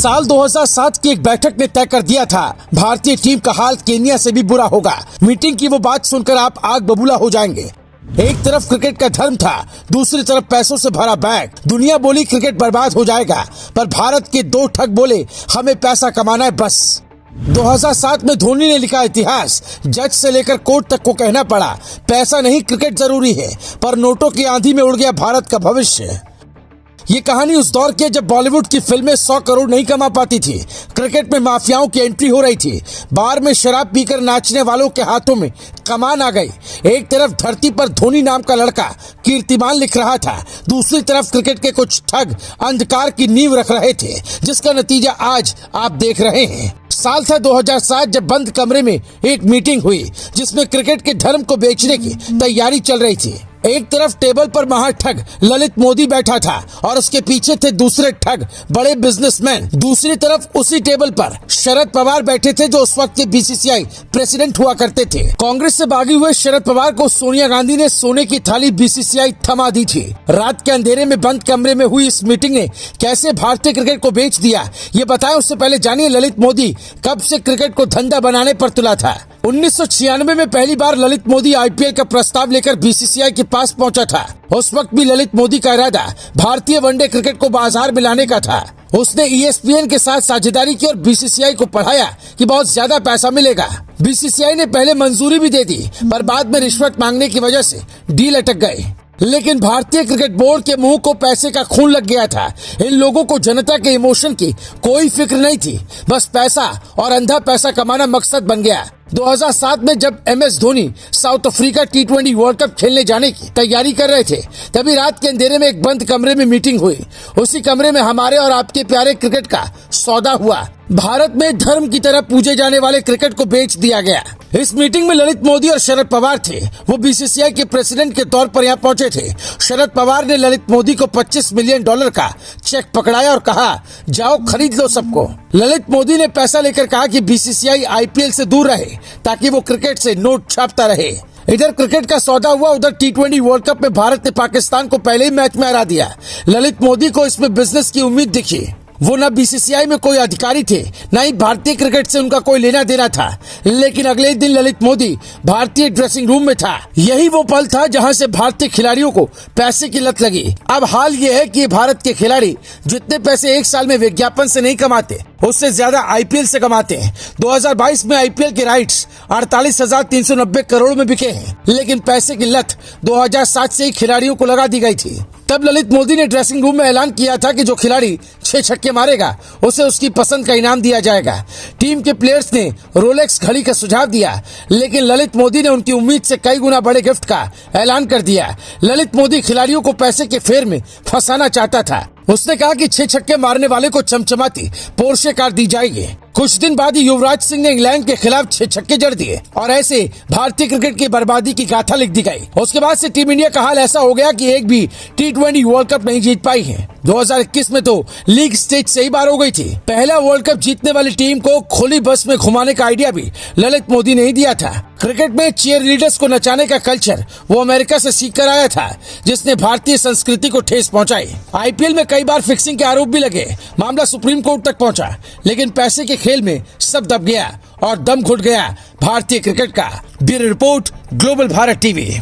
साल 2007 की एक बैठक ने तय कर दिया था भारतीय टीम का हाल केन्या से भी बुरा होगा। मीटिंग की वो बात सुनकर आप आग बबूला हो जाएंगे। एक तरफ क्रिकेट का धर्म था, दूसरी तरफ पैसों से भरा बैग। दुनिया बोली क्रिकेट बर्बाद हो जाएगा, पर भारत के दो ठग बोले हमें पैसा कमाना है बस। 2007 में धोनी ने लिखा इतिहास, जज से लेकर कोर्ट तक को कहना पड़ा पैसा नहीं क्रिकेट जरूरी है, पर नोटों की आंधी में उड़ गया भारत का भविष्य। ये कहानी उस दौर की जब बॉलीवुड की फिल्में 100 करोड़ नहीं कमा पाती थी। क्रिकेट में माफियाओं की एंट्री हो रही थी। बार में शराब पीकर नाचने वालों के हाथों में कमान आ गई। एक तरफ धरती पर धोनी नाम का लड़का कीर्तिमान लिख रहा था, दूसरी तरफ क्रिकेट के कुछ ठग अंधकार की नींव रख रहे थे, जिसका नतीजा आज आप देख रहे हैं। साल था 2007 जब बंद कमरे में एक मीटिंग हुई, जिसमें क्रिकेट के धर्म को बेचने की तैयारी चल रही थी। एक तरफ टेबल पर महाठग ललित मोदी बैठा था और उसके पीछे थे दूसरे ठग बड़े बिजनेसमैन। दूसरी तरफ उसी टेबल पर शरद पवार बैठे थे, जो उस वक्त के बीसीसीआई प्रेसिडेंट हुआ करते थे। कांग्रेस से भागे हुए शरद पवार को सोनिया गांधी ने सोने की थाली बीसीसीआई थमा दी थी। रात के अंधेरे में बंद कमरे में हुई इस मीटिंग ने कैसे भारतीय क्रिकेट को बेच दिया, ये बताएं। उससे पहले जानिए ललित मोदी कब से क्रिकेट को धंधा बनाने पर तुला था। 1996 में पहली बार ललित मोदी आईपीएल का प्रस्ताव लेकर बीसीसीआई के पास पहुंचा था। उस वक्त भी ललित मोदी का इरादा भारतीय वनडे क्रिकेट को बाजार में लाने का था। उसने ESPN के साथ साझेदारी की और बीसीसीआई को पढ़ाया कि बहुत ज्यादा पैसा मिलेगा। बीसीसीआई ने पहले मंजूरी भी दे दी, पर बाद में रिश्वत मांगने की वजह से डील अटक गई। लेकिन भारतीय क्रिकेट बोर्ड के मुंह को पैसे का खून लग गया था। इन लोगों को जनता के इमोशन की कोई फिक्र नहीं थी, बस पैसा और अंधा पैसा कमाना मकसद बन गया। 2007 में जब MS Dhoni south Africa T20 world cup खेलने जाने की तैयारी कर रहे थे, तभी रात के अंधेरे में एक बंद कमरे में मीटिंग हुई। उसी कमरे में हमारे और आपके प्यारे क्रिकेट का सौदा हुआ। भारत में धर्म की तरह पूजे जाने वाले क्रिकेट को बेच दिया गया। इस मीटिंग में ललित मोदी और शरद पवार थे। वो बीसीसीआई के प्रेसिडेंट के तौर पर यहाँ पहुंचे थे। शरद पवार ने ललित मोदी को $25 मिलियन का चेक पकड़ाया और कहा, जाओ खरीद लो सबको। ललित मोदी ने पैसा लेकर कहा कि बीसीसीआई IPL से दूर रहे, ताकि वो क्रिकेट से नोट छापता रहे। इधर क्रिकेट का सौदा हुआ, उधर T20 वर्ल्ड कप में भारत ने पाकिस्तान को पहले ही मैच में हरा दिया। ललित मोदी को इसमें बिजनेस की उम्मीद दिखी। वो न बीसीसीआई में कोई अधिकारी थे, न ही भारतीय क्रिकेट से उनका कोई लेना देना था। लेकिन अगले दिन ललित मोदी भारतीय ड्रेसिंग रूम में था। यही वो पल था जहां से भारतीय खिलाड़ियों को पैसे की लत लगी। अब हाल ये है कि भारत के खिलाड़ी जितने पैसे एक साल में विज्ञापन से नहीं कमाते, उससे ज्यादा IPL से कमाते हैं। 2022 में IPL के राइट्स 48,390 करोड़ में बिके हैं। लेकिन पैसे की लत 2007 से ही खिलाड़ियों को लगा दी गई थी। तब ललित मोदी ने ड्रेसिंग रूम में ऐलान किया था कि जो खिलाड़ी 6 छक्के मारेगा उसे उसकी पसंद का इनाम दिया जाएगा। टीम के प्लेयर्स ने रोलेक्स घड़ी का सुझाव दिया, लेकिन ललित मोदी ने उनकी उम्मीद से कई गुना बड़े गिफ्ट का ऐलान कर दिया। ललित मोदी खिलाड़ियों को पैसे के फेर में फंसाना चाहता था। उसने कहा कि 6 छक्के मारने वाले को चमचमाती पोर्शे कार दी जाएगी। कुछ दिन बाद ही युवराज सिंह ने इंग्लैंड के खिलाफ 6 छक्के जड़ दिए और ऐसे भारतीय क्रिकेट की बर्बादी की गाथा लिख दी गई। उसके बाद से टीम इंडिया का हाल ऐसा हो गया कि एक भी T20 वर्ल्ड कप नहीं जीत पाई है। 2021 में तो लीग स्टेज से ही बाहर हो गई थी। पहला वर्ल्ड कप जीतने वाली टीम को खुली बस में घुमाने का आइडिया भी ललित मोदी ने ही दिया था। क्रिकेट में चीयर लीडर्स को नचाने का कल्चर वो अमेरिका से सीख कर आया था, जिसने भारतीय संस्कृति को ठेस पहुंचाई। IPL में कई बार फिक्सिंग के आरोप भी लगे, मामला सुप्रीम कोर्ट तक पहुंचा, लेकिन पैसे के खेल में सब दब गया और दम घुट गया भारतीय क्रिकेट का। Bureau report, global Bharat TV।